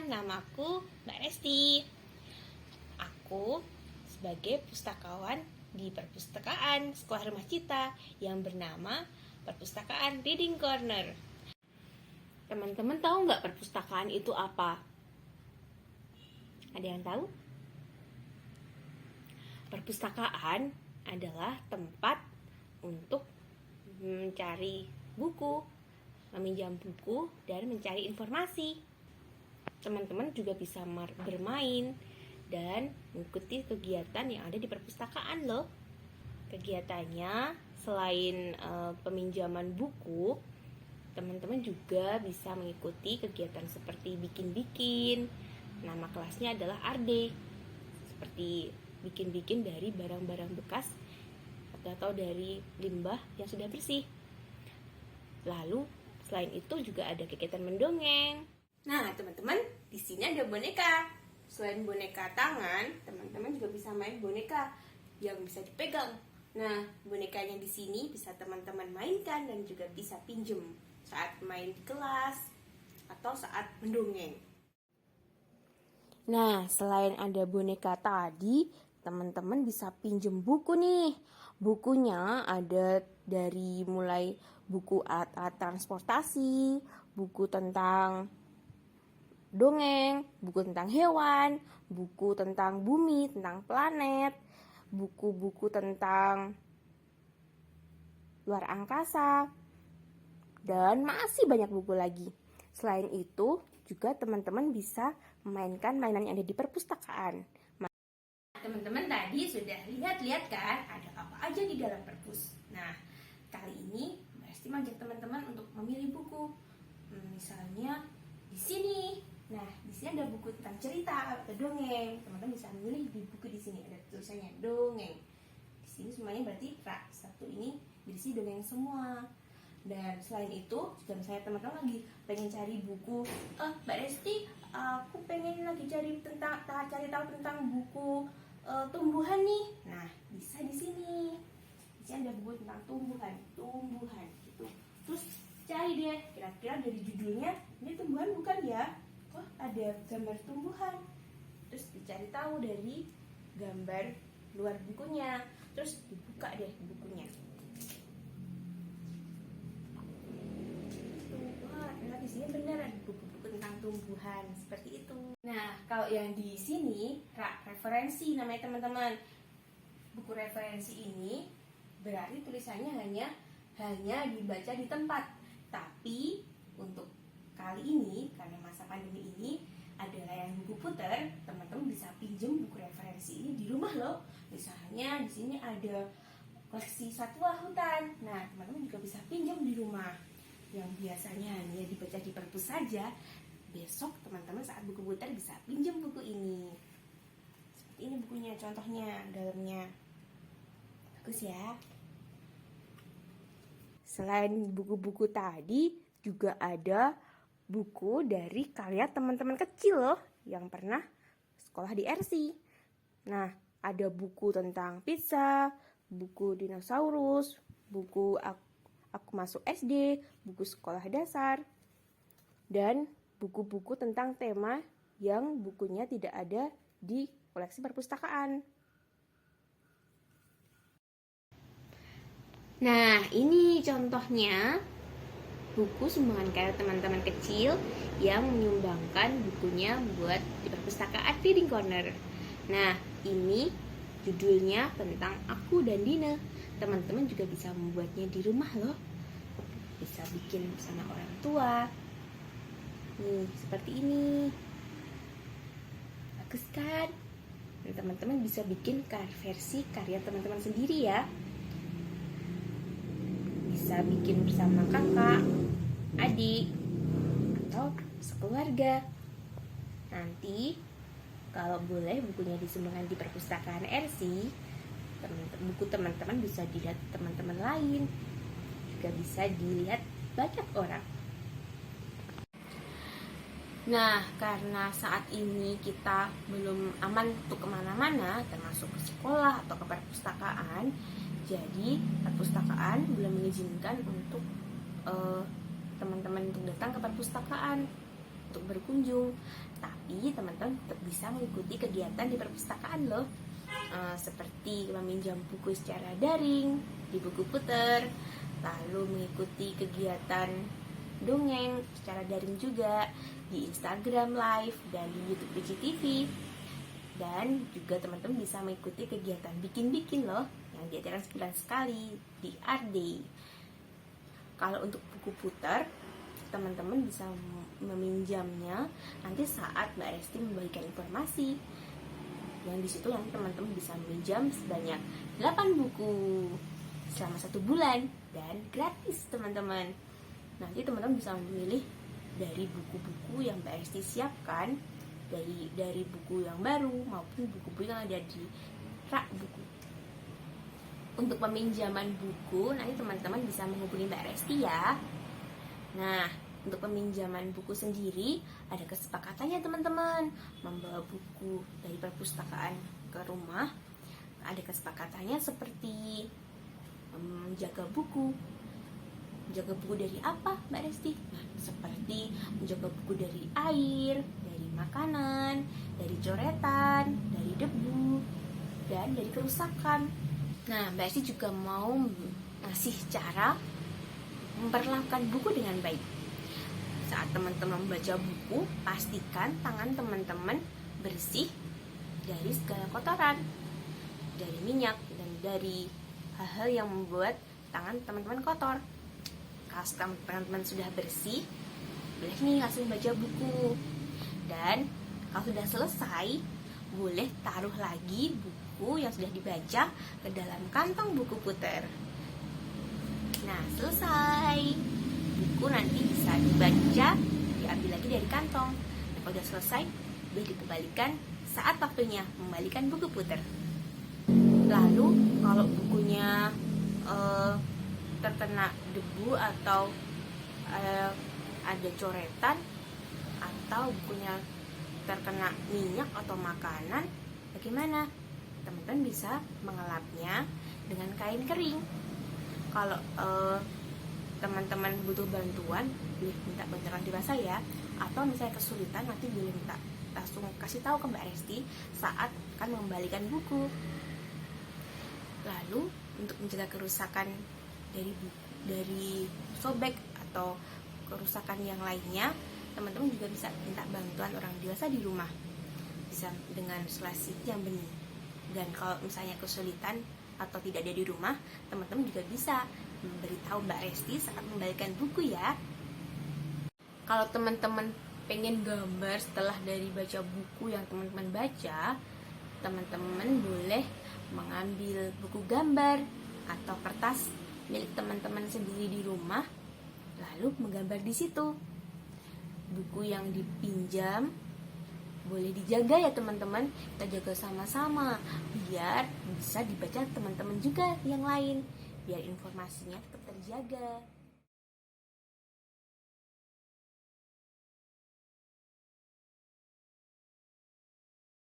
namaku Mbak Resti. Aku sebagai pustakawan di perpustakaan Sekolah Rumah Cita yang bernama Perpustakaan Reading Corner. Teman-teman tahu nggak perpustakaan itu apa? Ada yang tahu? Perpustakaan adalah tempat untuk mencari buku, meminjam buku, dan mencari informasi. Teman-teman juga bisa bermain dan mengikuti kegiatan yang ada di perpustakaan loh. Kegiatannya selain peminjaman buku, teman-teman juga bisa mengikuti kegiatan seperti bikin-bikin. Nama kelasnya adalah Arde, seperti bikin-bikin dari barang-barang bekas atau dari limbah yang sudah bersih. Lalu selain itu juga ada kegiatan mendongeng. Nah, teman-teman, di sini ada boneka. Selain boneka tangan, teman-teman juga bisa main boneka yang bisa dipegang. Nah, bonekanya di sini bisa teman-teman mainkan dan juga bisa pinjem saat main di kelas atau saat mendongeng. Nah, selain ada boneka tadi, teman-teman bisa pinjem buku nih. Bukunya ada dari mulai buku alat transportasi, buku tentang dongeng, buku tentang hewan, buku tentang bumi, tentang planet, buku-buku tentang luar angkasa, dan masih banyak buku lagi. Selain itu, juga teman-teman bisa memainkan mainan yang ada di perpustakaan. Teman-teman tadi sudah lihat-lihat kan ada apa aja di dalam perpus. Nah, kali ini Mbak Resti mengajak teman-teman untuk memilih buku. Misalnya di sini. Nah, di sini ada buku tentang cerita atau dongeng. Teman-teman bisa memilih di buku di sini ada tulisannya dongeng. Di sini semuanya berarti rak. Satu ini berisi dongeng semua. Dan selain itu, jika misalnya teman-teman lagi pengen cari buku, Mbak Resti, aku pengen lagi cari tahu tentang buku tumbuhan nih. Nah, bisa di sini. Di sini ada buku tentang tumbuhan gitu. Terus cari deh, kira-kira dari judulnya ini tumbuhan bukan ya? Oh, ada gambar tumbuhan. Terus dicari tahu dari gambar luar bukunya. Terus dibuka deh bukunya. Di sini benar ada buku-buku tentang tumbuhan seperti itu. Nah, kalau yang di sini referensi namanya teman-teman. Buku referensi ini berarti tulisannya hanya dibaca di tempat. Tapi untuk kali ini karena masa pandemi ini ada layanan buku putar, teman-teman bisa pinjam buku referensi ini di rumah loh. Misalnya di sini ada koleksi satwa hutan. Nah, teman-teman juga bisa pinjam di rumah. Yang biasanya hanya dibaca di perpus saja, besok teman-teman saat buku putar bisa pinjam buku ini. Seperti ini bukunya, contohnya dalamnya bagus ya. Selain buku-buku tadi, juga ada buku dari karya teman-teman kecil loh yang pernah sekolah di RC. Nah, ada buku tentang pizza, buku dinosaurus, buku aku masuk SD, buku sekolah dasar, dan buku-buku tentang tema yang bukunya tidak ada di koleksi perpustakaan. Nah, ini contohnya buku sumbangan karya teman-teman kecil yang menyumbangkan bukunya buat di perpustakaan Reading Corner. Nah, ini judulnya tentang Aku dan Dina. Teman-teman juga bisa membuatnya di rumah loh. Bisa bikin bersama orang tua. Nih, seperti ini. Bagus kan? Dan teman-teman bisa bikin versi karya teman-teman sendiri ya. Bisa bikin bersama kakak, adik, atau sekeluarga. Nanti kalau boleh bukunya disumbangkan di perpustakaan RC, buku teman-teman bisa dilihat teman-teman lain, juga bisa dilihat banyak orang. Nah, karena saat ini kita belum aman untuk kemana-mana, termasuk ke sekolah atau ke perpustakaan, jadi perpustakaan belum mengizinkan untuk teman-teman untuk datang ke perpustakaan untuk berkunjung, tapi teman-teman tetap bisa mengikuti kegiatan di perpustakaan loh. Seperti meminjam buku secara daring di buku puter, lalu mengikuti kegiatan dongeng secara daring juga di Instagram Live dan di YouTube PGTV. Dan juga teman-teman bisa mengikuti kegiatan bikin-bikin loh yang diadakan sebulan sekali di Art Day. Kalau untuk buku puter, teman-teman bisa meminjamnya nanti saat Mbak Resti membagikan informasi. Yang di situ nanti teman-teman bisa meminjam sebanyak 8 buku selama 1 bulan dan gratis teman-teman. Nanti teman-teman bisa memilih dari buku-buku yang Mbak Resti siapkan, dari buku yang baru maupun buku-buku yang ada di rak buku. Untuk peminjaman buku nanti teman-teman bisa menghubungi Mbak Resti ya. Nah, untuk peminjaman buku sendiri ada kesepakatannya teman-teman. Membawa buku dari perpustakaan ke rumah ada kesepakatannya seperti menjaga buku. Menjaga buku dari apa Mbak Resti? Nah, seperti menjaga buku dari air, dari makanan, dari coretan, dari debu, dan dari kerusakan. Nah, Mbak Resti juga mau ngasih cara memperlakukan buku dengan baik. Saat teman-teman membaca buku, pastikan tangan teman-teman bersih dari segala kotoran, dari minyak, dan dari hal-hal yang membuat tangan teman-teman kotor. Kalau teman-teman sudah bersih, boleh nih langsung baca buku. Dan kalau sudah selesai, boleh taruh lagi buku yang sudah dibaca ke dalam kantong buku puter. Nah, selesai. Buku nanti bisa dibaca, diambil lagi dari kantong. Dan kalau sudah selesai, boleh dikembalikan saat waktunya mengembalikan buku puter. Lalu kalau bukunya terkena debu atau ada coretan, atau bukunya terkena minyak atau makanan, bagaimana? Teman-teman bisa mengelapnya dengan kain kering. Kalau teman-teman butuh bantuan, boleh minta bantuan di saya, atau misalnya kesulitan nanti boleh minta langsung kasih tahu ke Mbak Resti saat akan mengembalikan buku. Lalu untuk mencegah kerusakan dari sobek atau kerusakan yang lainnya, teman-teman juga bisa minta bantuan orang dewasa di rumah, bisa dengan selasi yang bening. Dan kalau misalnya kesulitan atau tidak ada di rumah, teman-teman juga bisa memberitahu Mbak Resti saat mengembalikan buku ya. Kalau teman-teman pengen gambar setelah dari baca buku yang teman-teman baca, teman-teman boleh mengambil buku gambar atau kertas milik teman-teman sendiri di rumah, lalu menggambar di situ. Buku yang dipinjam boleh dijaga ya teman-teman, kita jaga sama-sama biar bisa dibaca teman-teman juga yang lain, biar informasinya tetap terjaga.